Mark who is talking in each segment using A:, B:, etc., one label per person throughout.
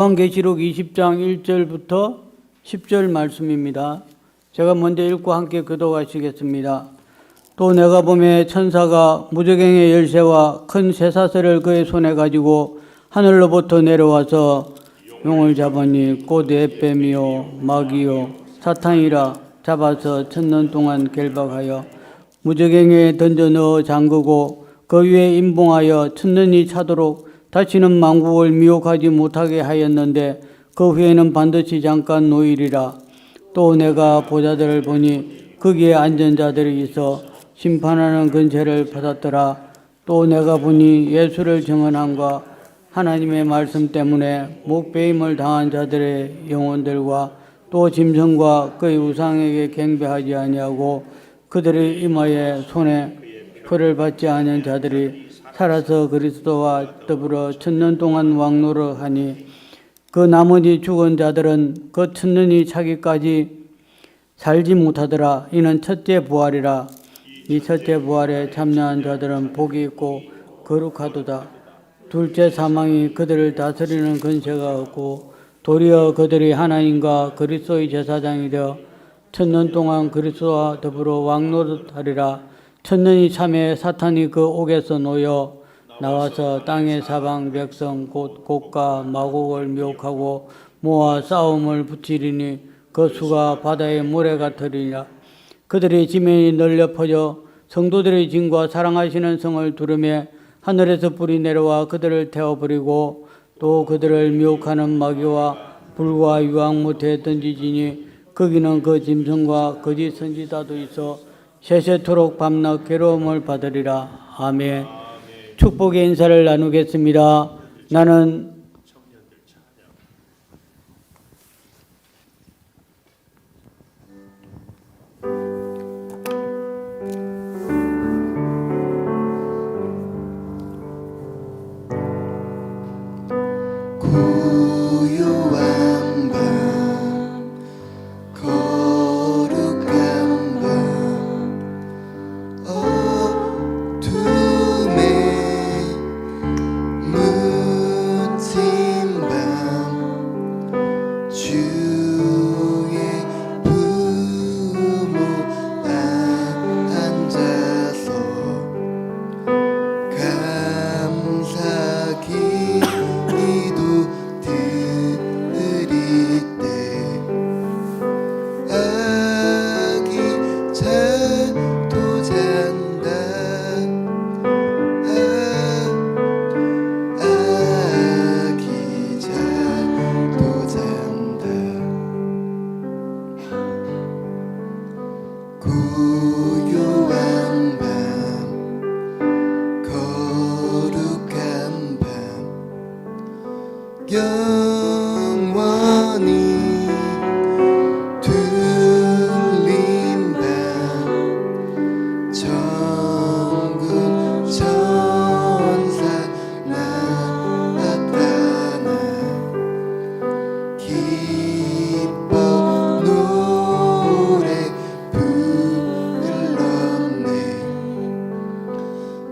A: 요한계시록 20장 1절부터 10절 말씀입니다. 제가 먼저 읽고 함께 교독하시겠습니다. 또 내가 보매 천사가 무저갱의 열쇠와 큰 쇠사슬을 그의 손에 가지고 하늘로부터 내려와서 용을 잡으니 곧 햇뱀이요 마귀요 사탄이라 잡아서 천년 동안 결박하여 무저갱에 던져 넣어 잠그고 그 위에 임봉하여 천년이 차도록 다시는 만국을 미혹하지 못하게 하였는데 그 후에는 반드시 잠깐 노일이라. 또 내가 보좌들을 보니 거기에 앉은 자들이 있어 심판하는 권세를 받았더라. 또 내가 보니 예수를 증언함과 하나님의 말씀 때문에 목배임을 당한 자들의 영혼들과 또 짐승과 그의 우상에게 경배하지 아니하고 그들의 이마에 손에 표를 받지 않은 자들이 살아서 그리스도와 더불어 천년 동안 왕노릇하니 그 나머지 죽은 자들은 그 천년이 차기까지 살지 못하더라. 이는 첫째 부활이라. 이 첫째 부활에 참여한 자들은 복이 있고 거룩하도다. 둘째 사망이 그들을 다스리는 권세가 없고 도리어 그들이 하나님과 그리스도의 제사장이 되어 천년 동안 그리스도와 더불어 왕노릇하리라. 천년이 참에 사탄이 그 옥에서 놓여 나와서 땅의 사방 백성 곧 곡과 마곡을 미혹하고 모아 싸움을 붙이리니 그 수가 바다의 모래 같으리라. 그들의 지면이 널려 퍼져 성도들의 진과 사랑하시는 성을 두르매 하늘에서 불이 내려와 그들을 태워버리고 또 그들을 미혹하는 마귀와 불과 유황못에 던지지니 거기는 그 짐승과 거짓 선지자도 있어 세세토록 밤낮 괴로움을 받으리라. 아멘. 축복의 인사를 나누겠습니다. 나는
B: 고요한 밤 거룩한 밤 어둠에 묻힌 밤 주의 부모 앉아서 감사 기도 드릴 때 아기 잘도 잔다 아기 잘도 잔다 고요한 밤 거룩한 밤 영원히 둘린 밤 천군 천사 나타나 기뻐 노래 불렀네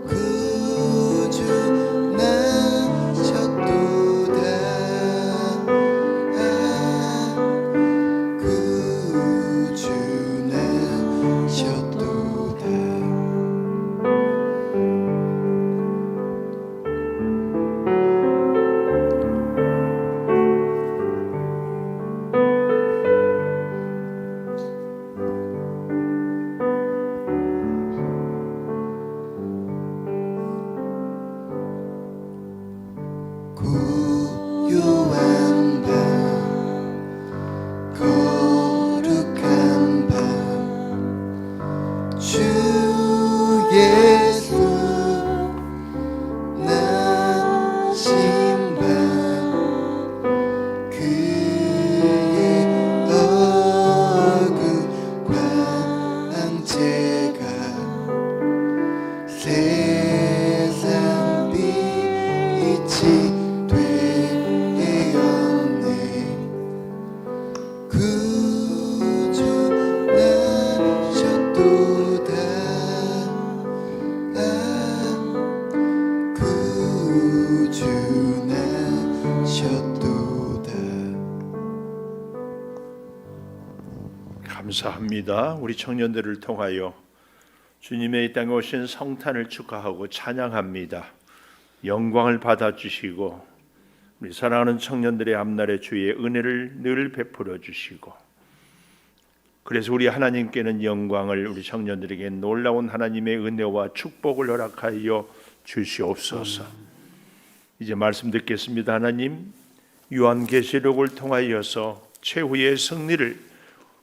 B: 구주 나셨도다 구주 나셨도다 고요한 밤 거룩한 밤 주 예수 나신 밤 그의 얼굴 광채가 세상 빛이 되었네
C: 감사합니다. 우리 청년들을 통하여 주님의 이 땅에 오신 성탄을 축하하고 찬양합니다. 영광을 받아주시고 우리 사랑하는 청년들의 앞날에 주의 은혜를 늘 베풀어 주시고, 그래서 우리 하나님께는 영광을, 우리 청년들에게 놀라운 하나님의 은혜와 축복을 허락하여 주시옵소서. 이제 말씀 듣겠습니다. 하나님, 요한계시록을 통하여서 최후의 승리를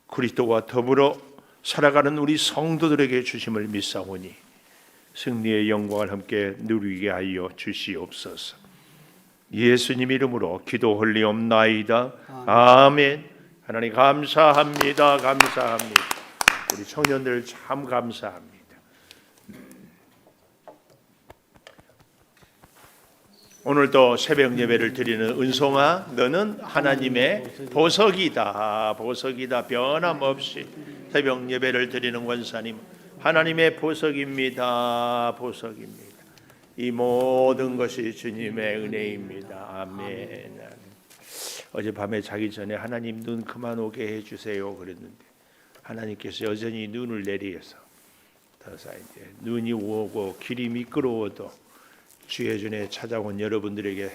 C: 그리스도와 더불어 살아가는 우리 성도들에게 주심을 믿사오니 승리의 영광을 함께 누리게 하여 주시옵소서. 예수님 이름으로 기도 올리옵나이다. 아멘. 하나님 감사합니다. 감사합니다. 우리 청년들 참 감사합니다. 오늘도 새벽 예배를 드리는 은송아, 너는 하나님의 보석이다. 보석이다. 변함없이 새벽 예배를 드리는 원사님, 하나님의 보석입니다. 보석입니다. 이 모든 것이 주님의 은혜입니다. 아멘. 어젯밤에 자기 전에 하나님 눈 그만 오게 해주세요 그랬는데 하나님께서 여전히 눈을 내리셔서 더 이제 눈이 오고 길이 미끄러워도 주의 전에 찾아온 여러분들에게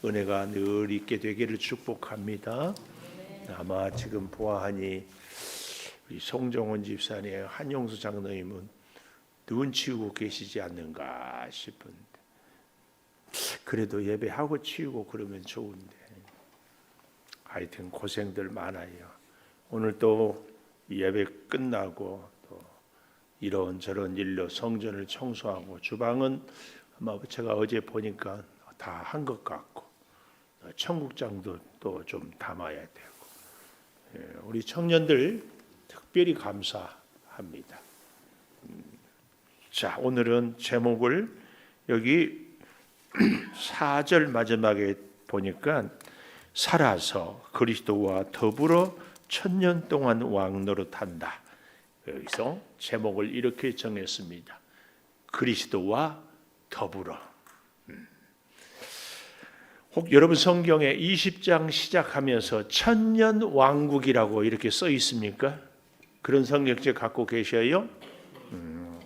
C: 은혜가 늘 있게 되기를 축복합니다. 아마 지금 보아하니 우리 송정원 집사님, 한용수 장로님은 눈 치우고 계시지 않는가 싶은데, 그래도 예배하고 치우고 그러면 좋은데 하여튼 고생들 많아요. 오늘 또 예배 끝나고 또 이런저런 일로 성전을 청소하고 주방은 아마 제가 어제 보니까 다 한 것 같고 청국장도 또 좀 담아야 되고, 우리 청년들 특별히 감사합니다. 자, 오늘은 제목을 여기 4절 마지막에 보니까 살아서 그리스도와 더불어 천년 동안 왕노릇한다. 여기서 제목을 이렇게 정했습니다. 그리스도와 더불어. 혹 여러분 성경에 20장 시작하면서 천년 왕국이라고 이렇게 써 있습니까? 그런 성경책 갖고 계셔요?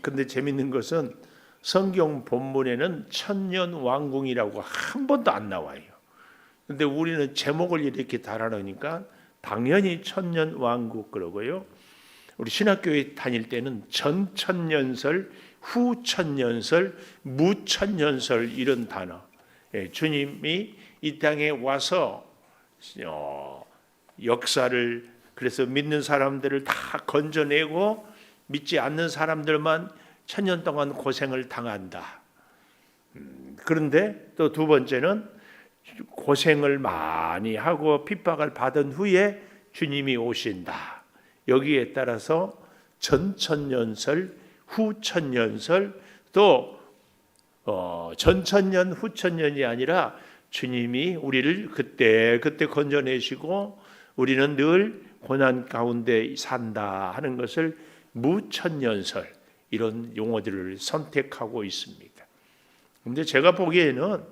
C: 근데 재밌는 것은 성경 본문에는 천년 왕국이라고 한 번도 안 나와요. 근데 우리는 제목을 이렇게 달아놓으니까 당연히 천년 왕국 그러고요. 우리 신학교에 다닐 때는 전천년설, 후천년설, 무천년설 이런 단어, 주님이 이 땅에 와서 역사를, 그래서 믿는 사람들을 다 건져내고 믿지 않는 사람들만 천년 동안 고생을 당한다. 그런데 또 두 번째는 고생을 많이 하고 핍박을 받은 후에 주님이 오신다. 여기에 따라서 전천년설, 후천년설, 또 전천년, 후천년이 아니라 주님이 우리를 그때 건져내시고 우리는 늘 고난 가운데 산다 하는 것을 무천년설, 이런 용어들을 선택하고 있습니다. 그런데 제가 보기에는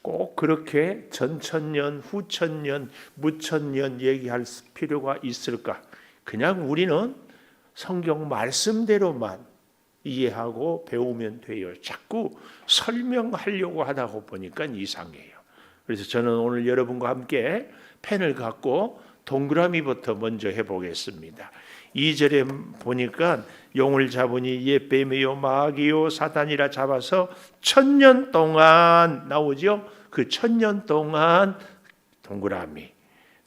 C: 꼭 그렇게 전천년, 후천년, 무천년 얘기할 필요가 있을까? 그냥 우리는 성경 말씀대로만 이해하고 배우면 돼요. 자꾸 설명하려고 하다 보니까 이상해요. 그래서 저는 오늘 여러분과 함께 펜을 갖고 동그라미부터 먼저 해보겠습니다. 2절에 보니까 용을 잡으니 옛 뱀이요 마귀요 사단이라 잡아서 천년 동안 나오죠. 그 천년 동안 동그라미.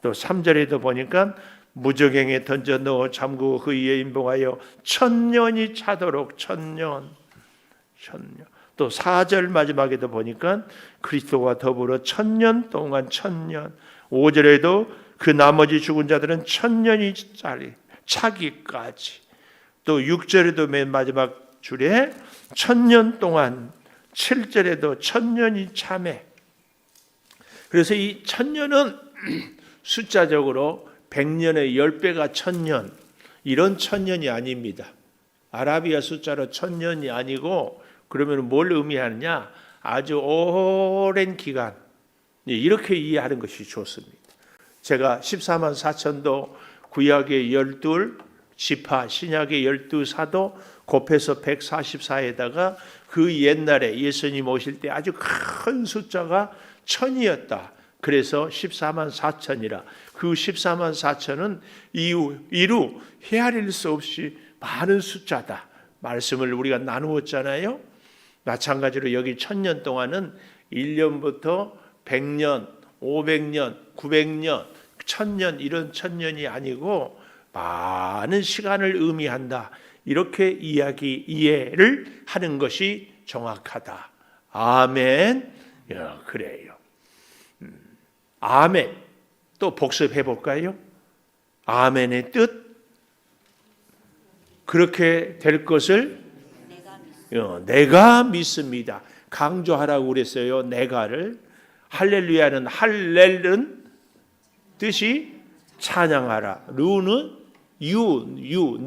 C: 또 3절에도 보니까 무저갱에 던져 넣어 잠그고 그 위에 임봉하여 천년이 차도록 천년. 또 4절 마지막에도 보니까 그리스도와 더불어 천년 동안 천년. 5절에도 그 나머지 죽은 자들은 천년이 차기까지. 또 6절에도 맨 마지막 줄에 천년 동안, 7절에도 천년이 참해. 그래서 이 천년은 숫자적으로 100년의 10배가 천년, 이런 천년이 아닙니다. 아라비아 숫자로 천년이 아니고, 그러면 뭘 의미하느냐? 아주 오랜 기간, 이렇게 이해하는 것이 좋습니다. 제가 14만 4천도 구약의 12 지파, 신약의 12사도 곱해서 144에다가 그 옛날에 예수님 오실 때 아주 큰 숫자가 1000이었다. 그래서 14만 4천이라. 그 14만 4천은 이루 헤아릴 수 없이 많은 숫자다. 말씀을 우리가 나누었잖아요. 마찬가지로 여기 1000년 동안은 1년부터 100년, 500년, 900년, 1000년 이런 1000년이 아니고 많은 시간을 의미한다. 이렇게 이해를 하는 것이 정확하다. 아멘. 그래요. 아멘. 또 복습해 볼까요? 아멘의 뜻. 그렇게 될 것을 내가 믿습니다. 강조하라고 그랬어요. 내가를. 할렐루야는 할렐은 뜻이 찬양하라. 루는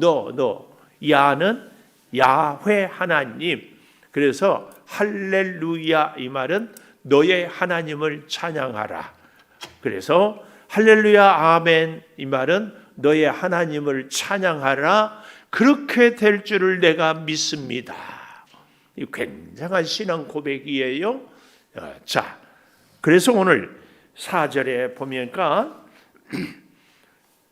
C: 너. 야는 야훼 하나님. 그래서 할렐루야 이 말은 너의 하나님을 찬양하라. 그래서 할렐루야 아멘 이 말은 너의 하나님을 찬양하라. 그렇게 될 줄을 내가 믿습니다. 이 굉장한 신앙 고백이에요. 자, 그래서 오늘 4절에 보니까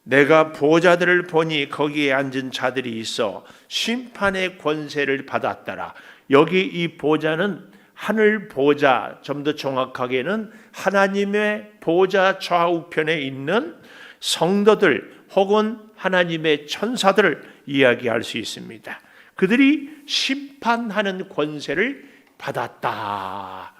C: 내가 보좌들을 보니 거기에 앉은 자들이 있어 심판의 권세를 받았더라. 여기 이 보좌는 하늘 보좌, 좀 더 정확하게는 하나님의 보좌 좌우편에 있는 성도들 혹은 하나님의 천사들을 이야기할 수 있습니다. 그들이 심판하는 권세를 받았다.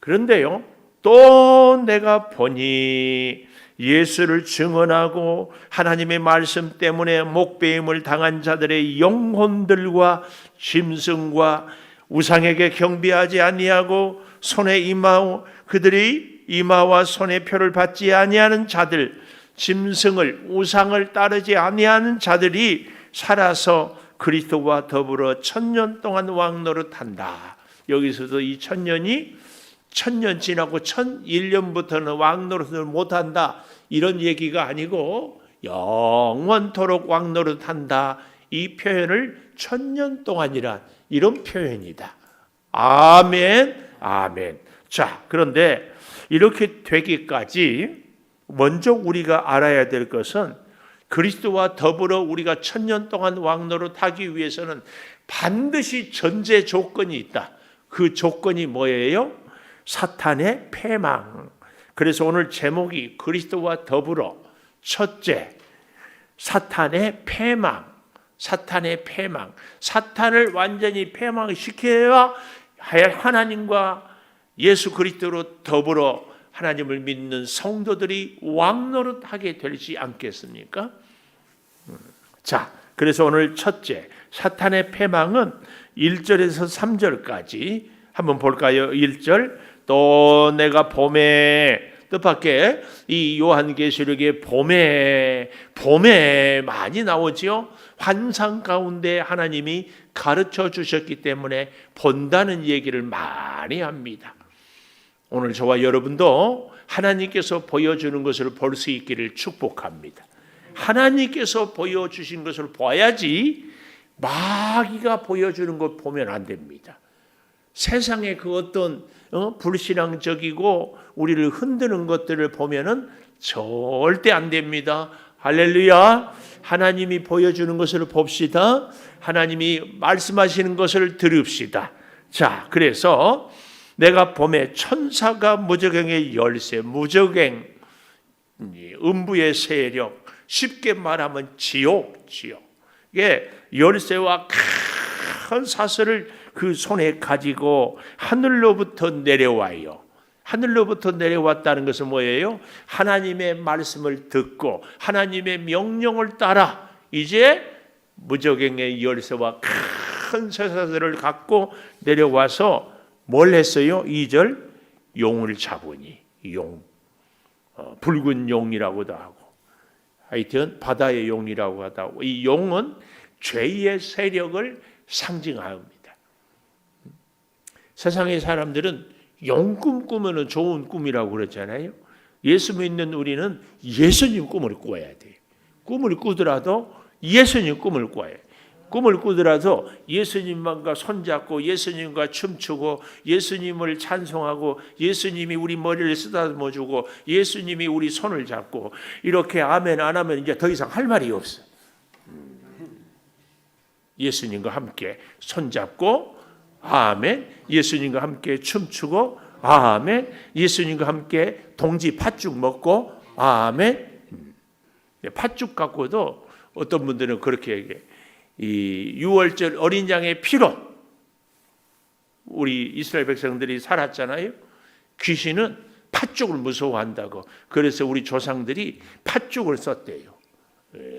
C: 그런데요, 또 내가 보니 예수를 증언하고 하나님의 말씀 때문에 목배임을 당한 자들의 영혼들과 짐승과 우상에게 경배하지 아니하고 손에 임하오 그들이 이마와 손에 표를 받지 아니하는 자들, 짐승을 우상을 따르지 아니하는 자들이 살아서 그리스도와 더불어 1000년 동안 왕노릇한다. 여기서도 이 1000년이 1000년 지나고 1001년부터는 왕노릇을 못한다. 이런 얘기가 아니고 영원토록 왕노릇한다. 이 표현을 1000년 동안이란 이런 표현이다. 아멘, 아멘. 자, 그런데 이렇게 되기까지 먼저 우리가 알아야 될 것은 그리스도와 더불어 우리가 1000년 동안 왕노릇하기 위해서는 반드시 전제 조건이 있다. 그 조건이 뭐예요? 사탄의 패망. 그래서 오늘 제목이 그리스도와 더불어 첫째, 사탄의 패망. 사탄의 패망. 사탄을 완전히 패망시켜야 하나님과 예수 그리스도로 더불어 하나님을 믿는 성도들이 왕노릇하게 되지 않겠습니까? 자, 그래서 오늘 첫째, 사탄의 패망은 1절에서 3절까지 한번 볼까요? 1절, 또 내가 봄에, 뜻밖의 이 요한계시록의 봄에 많이 나오지요. 환상 가운데 하나님이 가르쳐 주셨기 때문에 본다는 얘기를 많이 합니다. 오늘 저와 여러분도 하나님께서 보여주는 것을 볼 수 있기를 축복합니다. 하나님께서 보여주신 것을 봐야지 마귀가 보여주는 것 보면 안 됩니다. 세상의 그 어떤 불신앙적이고 우리를 흔드는 것들을 보면은 절대 안 됩니다. 할렐루야. 하나님이 보여주는 것을 봅시다. 하나님이 말씀하시는 것을 들읍시다. 자, 그래서 내가 봄에 천사가 무저갱의 열쇠, 무저갱, 음부의 세력, 쉽게 말하면 지옥. 이게 열쇠와 큰 사슬을 그 손에 가지고 하늘로부터 내려와요. 하늘로부터 내려왔다는 것은 뭐예요? 하나님의 말씀을 듣고 하나님의 명령을 따라 이제 무저갱의 열쇠와 큰 쇠사슬을 갖고 내려와서 뭘 했어요? 2절, 용을 잡으니. 용, 붉은 용이라고도 하고 하여튼 바다의 용이라고 하다고. 이 용은 죄의 세력을 상징합니다. 세상의 사람들은 용꿈 꾸면 좋은 꿈이라고 그러잖아요. 예수 믿는 우리는 예수님 꿈을 꿔야 돼요. 꿈을 꾸더라도 예수님 꿈을 꿔요. 꿈을 꾸더라도 예수님만과 손잡고 예수님과 춤추고 예수님을 찬송하고 예수님이 우리 머리를 쓰다듬어주고 예수님이 우리 손을 잡고 이렇게 아멘 안 하면 이제 더 이상 할 말이 없어요. 예수님과 함께 손잡고 아멘, 예수님과 함께 춤추고 아멘, 예수님과 함께 동지 팥죽 먹고 아멘. 팥죽 갖고도 어떤 분들은 그렇게 얘기해. 이 6월절 어린 양의 피로 우리 이스라엘 백성들이 살았잖아요. 귀신은 팥죽을 무서워한다고. 그래서 우리 조상들이 팥죽을 썼대요.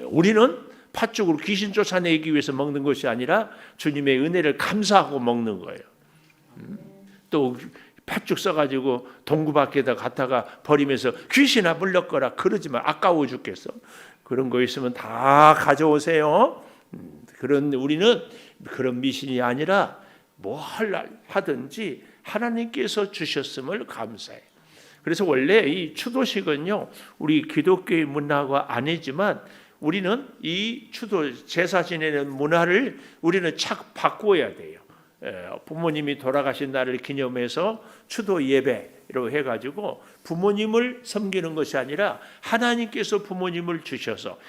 C: 우리는 팥죽으로 귀신 쫓아내기 위해서 먹는 것이 아니라 주님의 은혜를 감사하고 먹는 거예요. 또 팥죽 써가지고 동구 밖에다 갖다가 버리면서 귀신아 물렸거라 그러지 마. 아까워 죽겠어. 그런 거 있으면 다 가져오세요. 그런 우리는 그런 미신이 아니라 뭘 하든지 하나님께서 주셨음을 감사해요. 그래서 원래 이 추도식은요, 우리 기독교의 문화가 아니지만 우리는 이 추도 제사 지내는 문화를 우리는 착 바꿔야 돼요. 부모님이 돌아가신 날을 기념해서 추도 예배로 해가지고 부모님을 섬기는 것이 아니라 하나님께서 부모님을 주셔서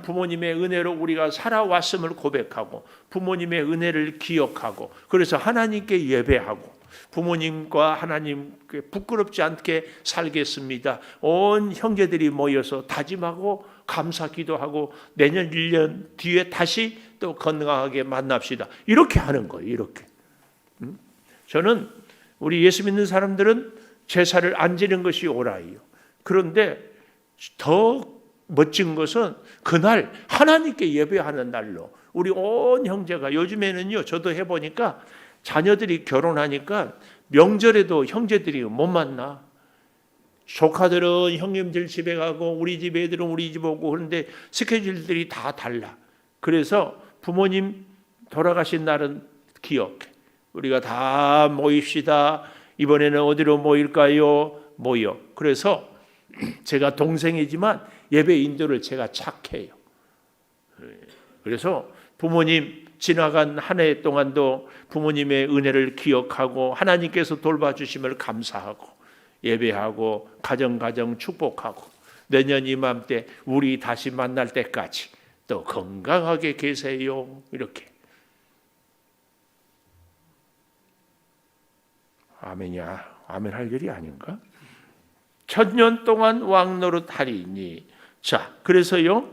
C: 부모님의 은혜로 우리가 살아왔음을 고백하고 부모님의 은혜를 기억하고 그래서 하나님께 예배하고 부모님과 하나님께 부끄럽지 않게 살겠습니다. 온 형제들이 모여서 다짐하고 감사 기도하고 내년 1년 뒤에 다시 또 건강하게 만납시다. 이렇게 하는 거예요. 이렇게. 저는 우리 예수 믿는 사람들은 제사를 안 지는 것이 옳아요. 그런데 더 멋진 것은 그날 하나님께 예배하는 날로 우리 온 형제가 요즘에는요 저도 해보니까 자녀들이 결혼하니까 명절에도 형제들이 못 만나. 조카들은 형님들 집에 가고 우리 집 애들은 우리 집 오고 그런데 스케줄들이 다 달라. 그래서 부모님 돌아가신 날은 기억해. 우리가 다 모입시다. 이번에는 어디로 모일까요? 모여. 그래서 제가 동생이지만 예배 인도를 제가 착해요. 그래서 부모님 지나간 한 해 동안도 부모님의 은혜를 기억하고 하나님께서 돌봐주심을 감사하고 예배하고 가정 축복하고 내년 이맘때 우리 다시 만날 때까지 또 건강하게 계세요. 이렇게. 아멘이야. 아멘 할 일이 아닌가? 1000년 동안 왕노릇 하리니. 자, 그래서요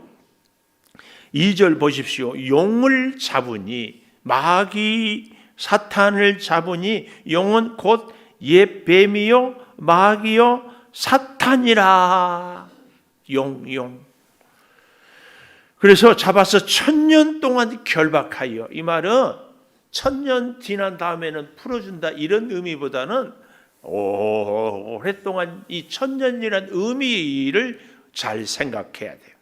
C: 2절 보십시오. 용을 잡으니 마귀 사탄을 잡으니 용은 곧 옛 뱀이요 마귀요 사탄이라. 용. 그래서 잡아서 1000년 동안 결박하여. 이 말은 1000년 지난 다음에는 풀어준다 이런 의미보다는 오랫동안 이 1000년이라는 의미를 잘 생각해야 돼요.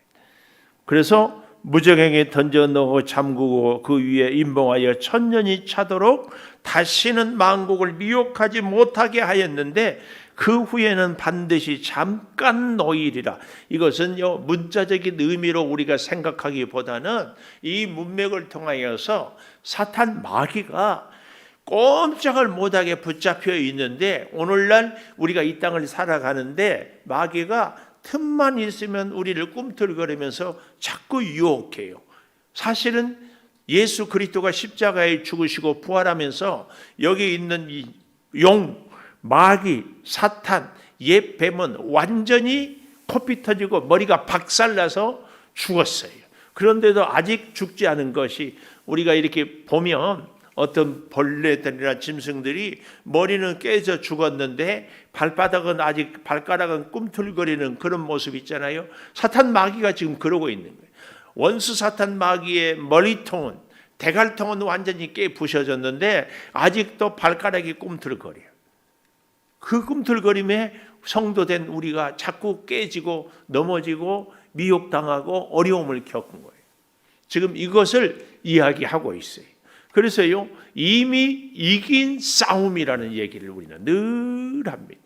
C: 그래서 무저갱에 던져 넣어 잠그고 그 위에 임봉하여 1000년이 차도록 다시는 만국을 미혹하지 못하게 하였는데 그 후에는 반드시 잠깐 노일이라. 이것은요 문자적인 의미로 우리가 생각하기보다는 이 문맥을 통하여서 사탄 마귀가 꼼짝을 못하게 붙잡혀 있는데 오늘날 우리가 이 땅을 살아가는데 마귀가 틈만 있으면 우리를 꿈틀거리면서 자꾸 유혹해요. 사실은 예수 그리스도가 십자가에 죽으시고 부활하면서 여기 있는 이 용, 마귀, 사탄, 옛 뱀은 완전히 코피 터지고 머리가 박살나서 죽었어요. 그런데도 아직 죽지 않은 것이 우리가 이렇게 보면 어떤 벌레들이나 짐승들이 머리는 깨져 죽었는데 발바닥은 아직 발가락은 꿈틀거리는 그런 모습 있잖아요. 사탄 마귀가 지금 그러고 있는 거예요. 원수 사탄 마귀의 머리통은 대갈통은 완전히 깨 부셔졌는데 아직도 발가락이 꿈틀거려요. 그 꿈틀거림에 성도된 우리가 자꾸 깨지고 넘어지고 미혹당하고 어려움을 겪은 거예요. 지금 이것을 이야기하고 있어요. 그래서요 이미 이긴 싸움이라는 얘기를 우리는 늘 합니다.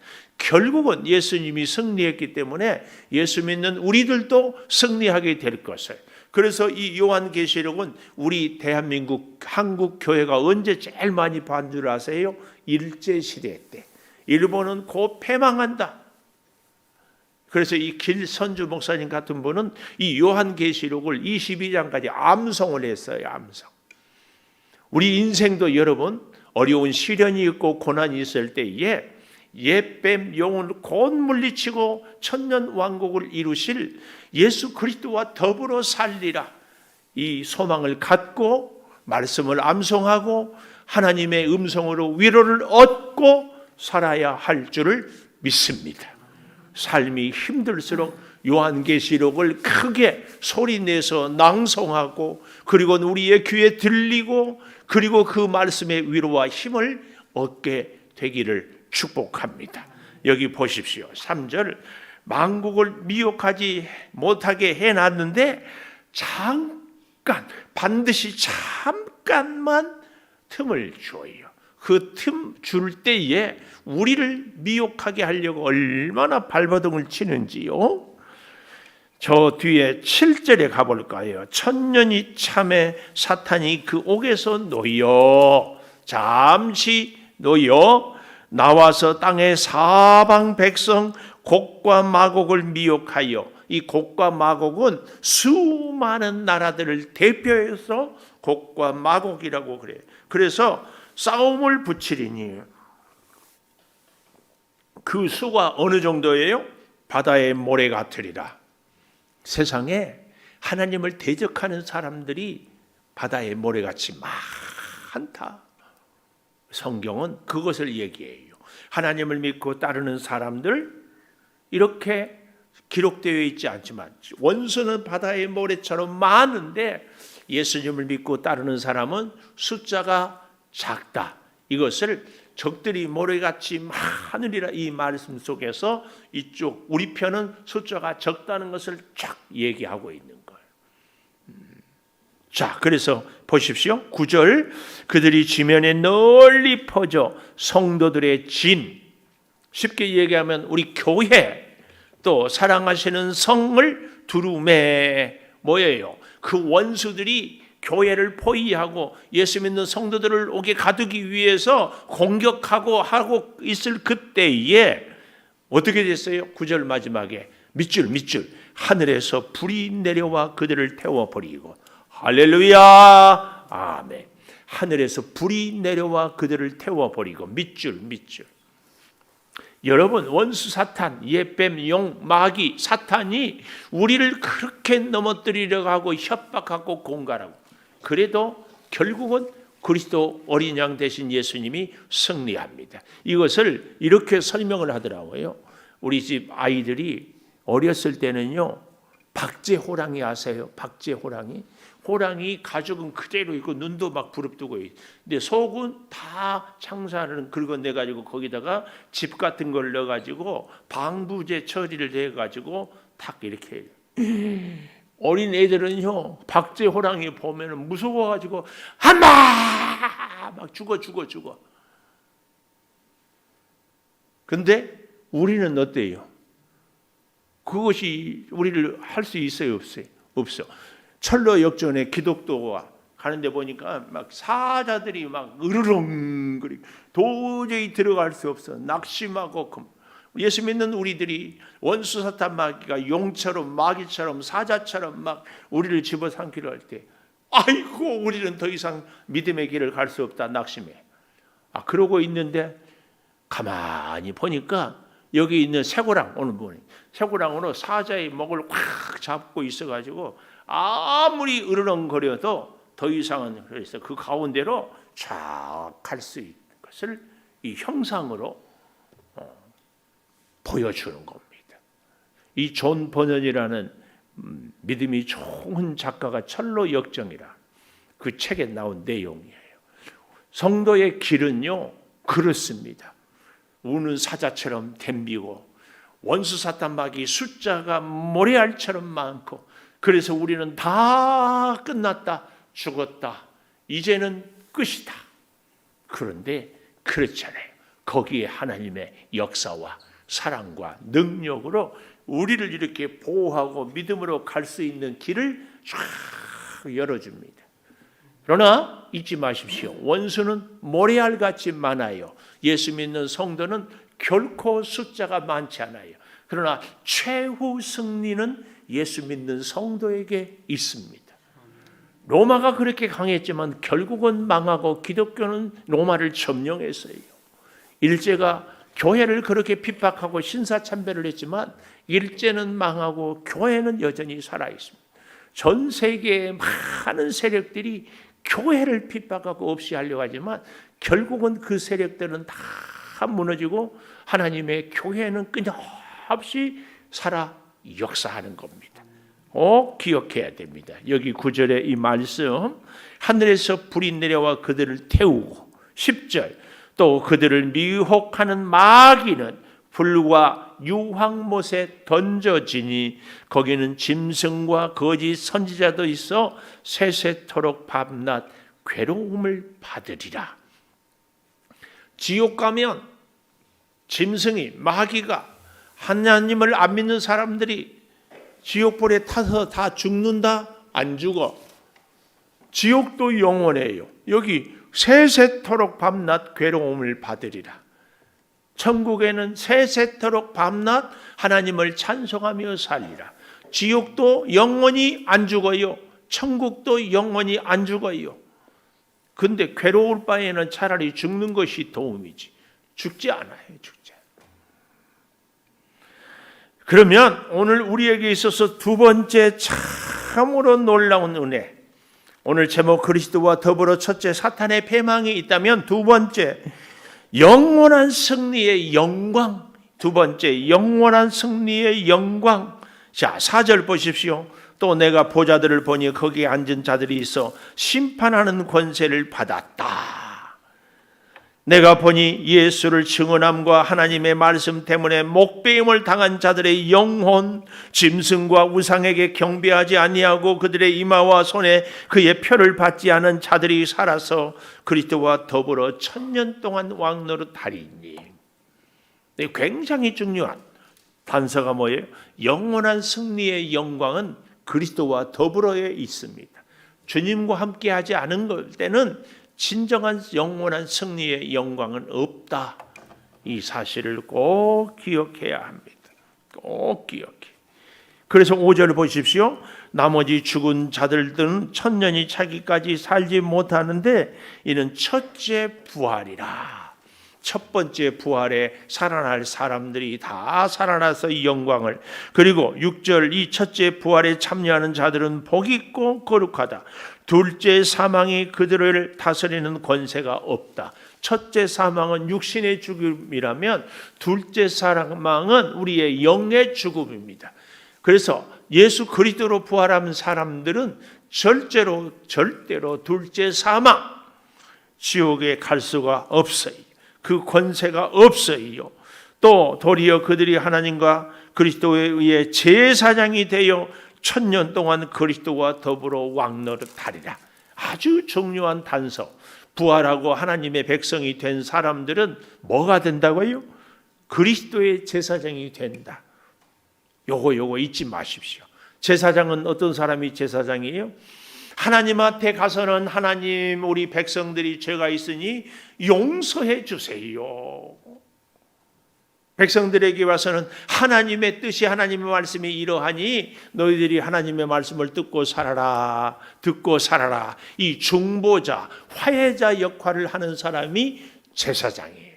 C: 결국은 예수님이 승리했기 때문에 예수 믿는 우리들도 승리하게 될 것을. 그래서 이 요한계시록은 우리 대한민국 한국 교회가 언제 제일 많이 본 줄 아세요? 일제시대 때. 일본은 곧 패망한다. 그래서 이 길선주 목사님 같은 분은 이 요한계시록을 22장까지 암송을 했어요. 암송. 우리 인생도 여러분 어려운 시련이 있고 고난이 있을 때에 옛뱀 영혼을 곧 물리치고 천년 왕국을 이루실 예수 그리스도와 더불어 살리라. 이 소망을 갖고 말씀을 암송하고 하나님의 음성으로 위로를 얻고 살아야 할 줄을 믿습니다. 삶이 힘들수록 요한계시록을 크게 소리내서 낭송하고 그리고 우리의 귀에 들리고 그리고 그 말씀의 위로와 힘을 얻게 되기를 축복합니다. 여기 보십시오. 3절 만국을 미혹하지 못하게 해놨는데 잠깐 반드시 잠깐만 틈을 줘요. 그 틈 줄 때에 우리를 미혹하게 하려고 얼마나 발버둥을 치는지요. 저 뒤에 7절에 가볼까요? 천년이 참에 사탄이 그 옥에서 놓여 잠시 놓여 나와서 땅의 사방 백성 곡과 마곡을 미혹하여, 이 곡과 마곡은 수많은 나라들을 대표해서 곡과 마곡이라고 그래요. 그래서 싸움을 붙이리니 그 수가 어느 정도예요? 바다의 모래 같으리라. 세상에 하나님을 대적하는 사람들이 바다의 모래같이 많다. 성경은 그것을 얘기해요. 하나님을 믿고 따르는 사람들 이렇게 기록되어 있지 않지만 원수는 바다의 모래처럼 많은데 예수님을 믿고 따르는 사람은 숫자가 작다. 이것을 적들이 모래같이 많으리라 이 말씀 속에서 이쪽 우리 편은 숫자가 적다는 것을 쫙 얘기하고 있는 거예요. 자, 그래서 보십시오. 9절 그들이 지면에 널리 퍼져 성도들의 진, 쉽게 얘기하면 우리 교회 또 사랑하시는 성을 두루매 뭐예요? 그 원수들이 교회를 포위하고 예수 믿는 성도들을 옥에 가두기 위해서 공격하고 하고 있을 그때에 어떻게 됐어요? 9절 마지막에 밑줄 하늘에서 불이 내려와 그들을 태워버리고 할렐루야 아멘. 하늘에서 불이 내려와 그들을 태워버리고 밑줄 여러분 원수 사탄, 옛뱀, 용, 마귀, 사탄이 우리를 그렇게 넘어뜨리려고 하고 협박하고 공갈하고 그래도 결국은 그리스도 어린 양 되신 예수님이 승리합니다. 이것을 이렇게 설명을 하더라고요. 우리 집 아이들이 어렸을 때는요. 박제호랑이 아세요? 박제호랑이? 호랑이 가죽은 그대로 있고 눈도 막 부릅뜨고 있고 근데 속은 다 창살을 긁어내가지고 거기다가 집 같은 걸 넣어가지고 방부제 처리를 해가지고 탁 이렇게 어린 애들은요 박제 호랑이 보면은 무서워가지고 한마 막 죽어. 근데 우리는 어때요? 그것이 우리를 할 수 있어요, 없어요? 없어. 철로 역전에 기독도가 가는데 보니까 막 사자들이 막 으르렁거리고 도저히 들어갈 수 없어. 낙심하고 예수 믿는 우리들이 원수 사탄 마귀가 용처럼 마귀처럼 사자처럼 막 우리를 집어삼키려 할 때 아이고 우리는 더 이상 믿음의 길을 갈 수 없다 낙심해. 그러고 있는데 가만히 보니까 여기 있는 쇠고랑 오늘 보니 쇠고랑으로 사자의 목을 꽉 잡고 있어가지고 아무리 으르렁거려도 더 이상은 그래서 그 가운데로 쫙 갈 수 있는 것을 이 형상으로 보여주는 겁니다. 이 존 버넌이라는 믿음이 좋은 작가가 철로 역정이라 그 책에 나온 내용이에요. 성도의 길은요 그렇습니다. 우는 사자처럼 덤비고 원수 사탄 마귀 숫자가 모래알처럼 많고 그래서 우리는 다 끝났다 죽었다 이제는 끝이다. 그런데 그렇잖아요. 거기에 하나님의 역사와 사랑과 능력으로 우리를 이렇게 보호하고 믿음으로 갈 수 있는 길을 쫙 열어줍니다. 그러나 잊지 마십시오. 원수는 모래알같이 많아요. 예수 믿는 성도는 결코 숫자가 많지 않아요. 그러나 최후 승리는 예수 믿는 성도에게 있습니다. 로마가 그렇게 강했지만 결국은 망하고 기독교는 로마를 점령했어요. 일제가 교회를 그렇게 핍박하고 신사참배를 했지만 일제는 망하고 교회는 여전히 살아있습니다. 전 세계의 많은 세력들이 교회를 핍박하고 없이 하려고 하지만 결국은 그 세력들은 다 무너지고 하나님의 교회는 끊임없이 살아 역사하는 겁니다. 꼭 기억해야 됩니다. 여기 9절의 이 말씀, 하늘에서 불이 내려와 그들을 태우고 10절, 또 그들을 미혹하는 마귀는 불과 유황못에 던져지니 거기는 짐승과 거짓 선지자도 있어 세세토록 밤낮 괴로움을 받으리라. 지옥 가면 짐승이, 마귀가, 하나님을 안 믿는 사람들이 지옥불에 타서 다 죽는다? 안 죽어. 지옥도 영원해요. 여기 세세토록 밤낮 괴로움을 받으리라. 천국에는 세세토록 밤낮 하나님을 찬송하며 살리라. 지옥도 영원히 안 죽어요. 천국도 영원히 안 죽어요. 근데 괴로울 바에는 차라리 죽는 것이 도움이지. 죽지 않아요. 죽지 않아요. 그러면 오늘 우리에게 있어서 두 번째 참으로 놀라운 은혜, 오늘 제목 그리스도와 더불어 첫째 사탄의 패망이 있다면 두 번째 영원한 승리의 영광, 두 번째 영원한 승리의 영광. 자, 4절 보십시오. 또 내가 보좌들을 보니 거기에 앉은 자들이 있어 심판하는 권세를 받았다. 내가 보니 예수를 증언함과 하나님의 말씀 때문에 목배임을 당한 자들의 영혼, 짐승과 우상에게 경배하지 아니하고 그들의 이마와 손에 그의 표를 받지 않은 자들이 살아서 그리스도와 더불어 1000년 동안 왕노릇하리니. 굉장히 중요한 단서가 뭐예요? 영원한 승리의 영광은 그리스도와 더불어에 있습니다. 주님과 함께하지 않은 때는 진정한 영원한 승리의 영광은 없다. 이 사실을 꼭 기억해야 합니다. 꼭 기억해. 그래서 5절을 보십시오. 나머지 죽은 자들은 1000년이 차기까지 살지 못하는데 이는 첫째 부활이라. 첫 번째 부활에 살아날 사람들이 다 살아나서 이 영광을, 그리고 6절 이 첫째 부활에 참여하는 자들은 복이 있고 거룩하다. 둘째 사망이 그들을 다스리는 권세가 없다. 첫째 사망은 육신의 죽음이라면 둘째 사망은 우리의 영의 죽음입니다. 그래서 예수 그리스도로 부활한 사람들은 절대로 둘째 사망, 지옥에 갈 수가 없어요. 그 권세가 없어요. 또 도리어 그들이 하나님과 그리스도에 의해 제사장이 되어 1000년 동안 그리스도와 더불어 왕노릇하리라. 아주 중요한 단서. 부활하고 하나님의 백성이 된 사람들은 뭐가 된다고요? 그리스도의 제사장이 된다. 요거 잊지 마십시오. 제사장은 어떤 사람이 제사장이에요? 하나님한테 가서는 하나님, 우리 백성들이 죄가 있으니 용서해 주세요. 백성들에게 와서는 하나님의 뜻이, 하나님의 말씀이 이러하니 너희들이 하나님의 말씀을 듣고 살아라. 이 중보자, 화해자 역할을 하는 사람이 제사장이에요.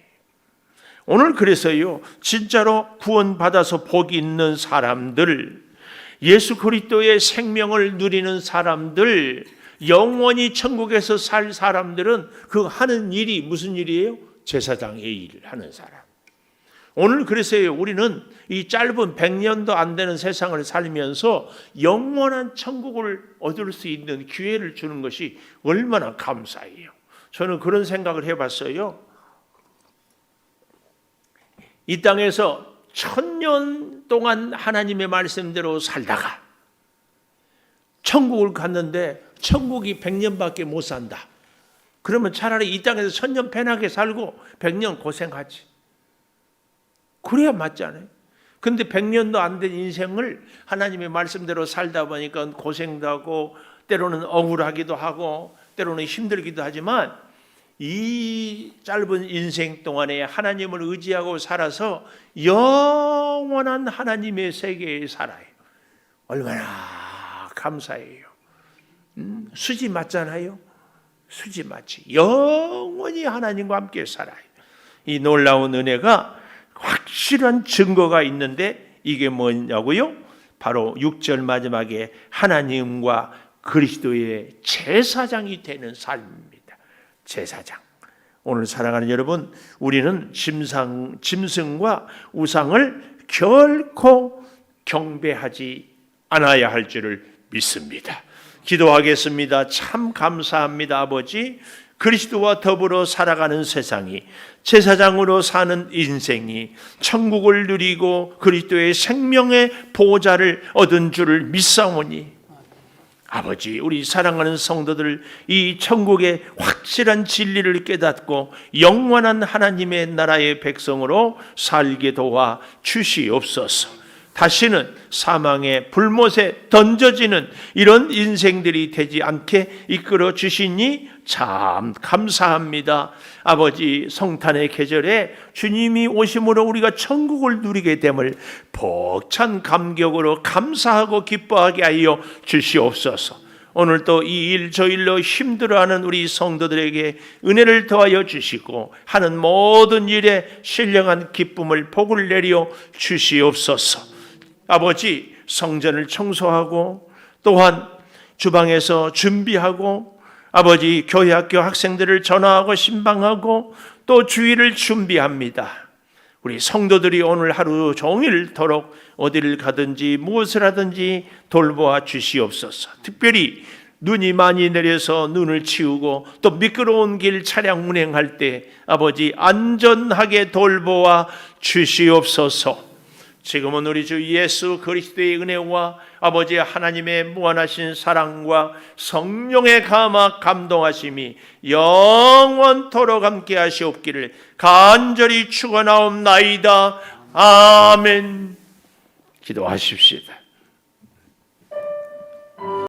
C: 오늘 그래서요, 진짜로 구원받아서 복이 있는 사람들, 예수 그리스도의 생명을 누리는 사람들, 영원히 천국에서 살 사람들은 그 하는 일이 무슨 일이에요? 제사장의 일을 하는 사람. 오늘 그래서요, 우리는 이 짧은 100년도 안 되는 세상을 살면서 영원한 천국을 얻을 수 있는 기회를 주는 것이 얼마나 감사해요. 저는 그런 생각을 해봤어요. 이 땅에서 1000년 동안 하나님의 말씀대로 살다가 천국을 갔는데 천국이 100년밖에 못 산다. 그러면 차라리 이 땅에서 1000년 편하게 살고 100년 고생하지. 그래야 맞잖아요. 근데 100년도 안 된 인생을 하나님의 말씀대로 살다 보니까 고생도 하고 때로는 억울하기도 하고 때로는 힘들기도 하지만 이 짧은 인생 동안에 하나님을 의지하고 살아서 영원한 하나님의 세계에 살아요. 얼마나 감사해요. 수지 맞잖아요. 수지 맞지. 영원히 하나님과 함께 살아요. 이 놀라운 은혜가 확실한 증거가 있는데 이게 뭐냐고요? 바로 6절 마지막에 하나님과 그리스도의 제사장이 되는 삶입니다. 제사장. 오늘 사랑하는 여러분, 우리는 짐승과 우상을 결코 경배하지 않아야 할 줄을 믿습니다. 기도하겠습니다. 참 감사합니다, 아버지. 그리스도와 더불어 살아가는 세상이, 제사장으로 사는 인생이 천국을 누리고 그리스도의 생명의 보호자를 얻은 줄을 믿사오니 아버지, 우리 사랑하는 성도들 이 천국의 확실한 진리를 깨닫고 영원한 하나님의 나라의 백성으로 살게 도와 주시옵소서. 다시는 사망의 불못에 던져지는 이런 인생들이 되지 않게 이끌어 주시니 참 감사합니다. 아버지, 성탄의 계절에 주님이 오심으로 우리가 천국을 누리게 됨을 벅찬 감격으로 감사하고 기뻐하게 하여 주시옵소서. 오늘 또 이 일 저 일로 힘들어하는 우리 성도들에게 은혜를 더하여 주시고 하는 모든 일에 신령한 기쁨을 복을 내려 주시옵소서. 아버지, 성전을 청소하고 또한 주방에서 준비하고 아버지, 교회 학교 학생들을 전화하고 신방하고 또 주일을 준비합니다. 우리 성도들이 오늘 하루 종일토록 어디를 가든지 무엇을 하든지 돌보아 주시옵소서. 특별히 눈이 많이 내려서 눈을 치우고 또 미끄러운 길 차량 운행할 때 아버지 안전하게 돌보아 주시옵소서. 지금은 우리 주 예수 그리스도의 은혜와 아버지 하나님의 무한하신 사랑과 성령의 감화 감동하심이 영원토록 함께 하시옵기를 간절히 축원하옵나이다. 아멘. 기도하십시다.